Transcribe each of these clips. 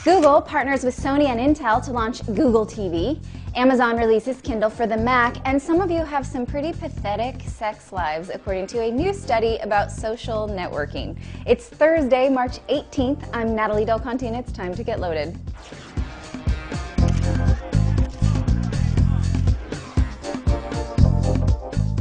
Google partners with Sony and Intel to launch Google TV. Amazon releases Kindle for the Mac, and some of you have some pretty pathetic sex lives, according to a new study about social networking. It's Thursday, March 18th. I'm Natalie Del Conte, and it's time to get loaded.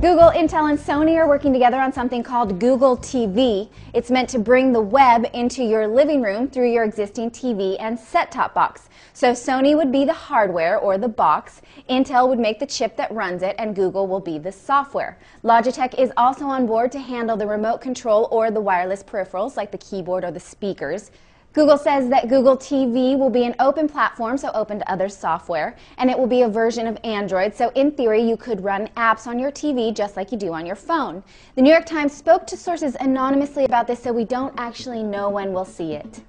Google, Intel, and Sony are working together on something called Google TV. It's meant to bring the web into your living room through your existing TV and set-top box. So Sony would be the hardware or the box, Intel would make the chip that runs it, and Google will be the software. Logitech is also on board to handle the remote control or the wireless peripherals like the keyboard or the speakers. Google says that Google TV will be an open platform, so open to other software, and it will be a version of Android, so in theory you could run apps on your TV just like you do on your phone. The New York Times spoke to sources anonymously about this, so we don't actually know when we'll see it.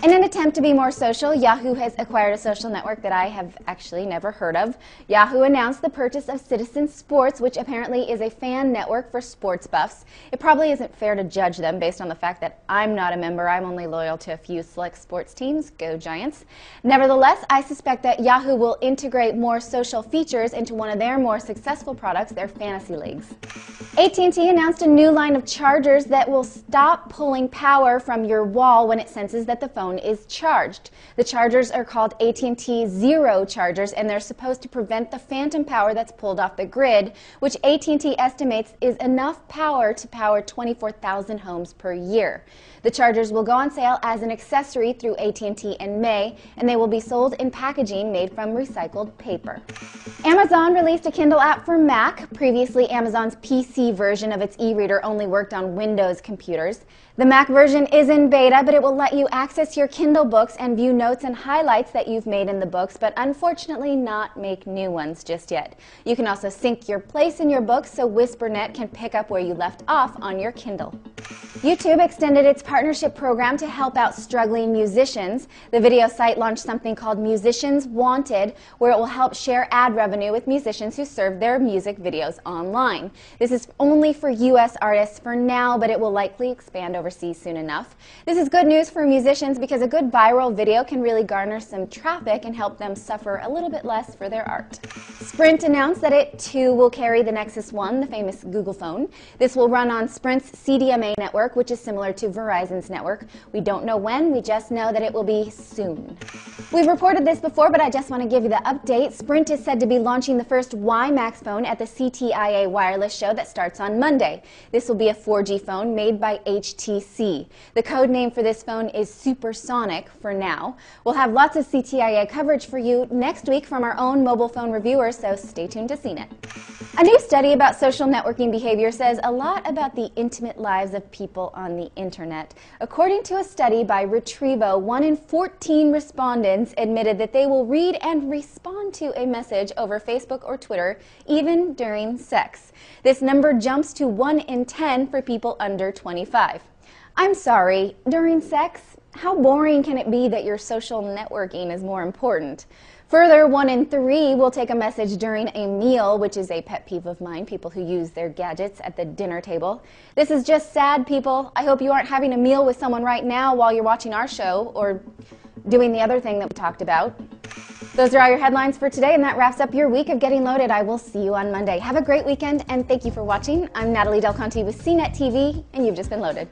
In an attempt to be more social, Yahoo has acquired a social network that I have actually never heard of. Yahoo announced the purchase of Citizen Sports, which apparently is a fan network for sports buffs. It probably isn't fair to judge them based on the fact that I'm not a member. I'm only loyal to a few select sports teams. Go Giants. Nevertheless, I suspect that Yahoo will integrate more social features into one of their more successful products, their fantasy leagues. AT&T announced a new line of chargers that will stop pulling power from your wall when it senses that the phone is charged. The chargers are called AT&T Zero chargers, and they're supposed to prevent the phantom power that's pulled off the grid, which AT&T estimates is enough power to power 24,000 homes per year. The chargers will go on sale as an accessory through AT&T in May, and they will be sold in packaging made from recycled paper. Amazon released a Kindle app for Mac. Previously, Amazon's PC version of its e-reader only worked on Windows computers. The Mac version is in beta, but it will let you access your Kindle books and view notes and highlights that you've made in the books, but unfortunately not make new ones just yet. You can also sync your place in your books so WhisperNet can pick up where you left off on your Kindle. YouTube extended its partnership program to help out struggling musicians. The video site launched something called Musicians Wanted, where it will help share ad revenue with musicians who serve their music videos online. This is only for U.S. artists for now, but it will likely expand overseas soon enough. This is good news for musicians because a good viral video can really garner some traffic and help them suffer a little bit less for their art. Sprint announced that it too will carry the Nexus One, the famous Google phone. This will run on Sprint's CDMA network, which is similar to Verizon's network. We don't know when, we just know that it will be soon. We've reported this before, but I just want to give you the update. Sprint is said to be launching the first WiMAX phone at the CTIA wireless show that starts on Monday. This will be a 4G phone made by HTC. The code name for this phone is Supersonic for now. We'll have lots of CTIA coverage for you next week from our own mobile phone reviewers, so stay tuned to CNET. A new study about social networking behavior says a lot about the intimate lives of people on the internet. According to a study by Retrievo, 1 in 14 respondents admitted that they will read and respond to a message over Facebook or Twitter, even during sex. This number jumps to 1 in 10 for people under 25. I'm sorry, during sex? How boring can it be that your social networking is more important? Further, 1 in 3 will take a message during a meal, which is a pet peeve of mine, people who use their gadgets at the dinner table. This is just sad, people. I hope you aren't having a meal with someone right now while you're watching our show or doing the other thing that we talked about. Those are all your headlines for today, and that wraps up your week of Getting Loaded. I will see you on Monday. Have a great weekend, and thank you for watching. I'm Natalie Del Conte with CNET TV, and you've just been loaded.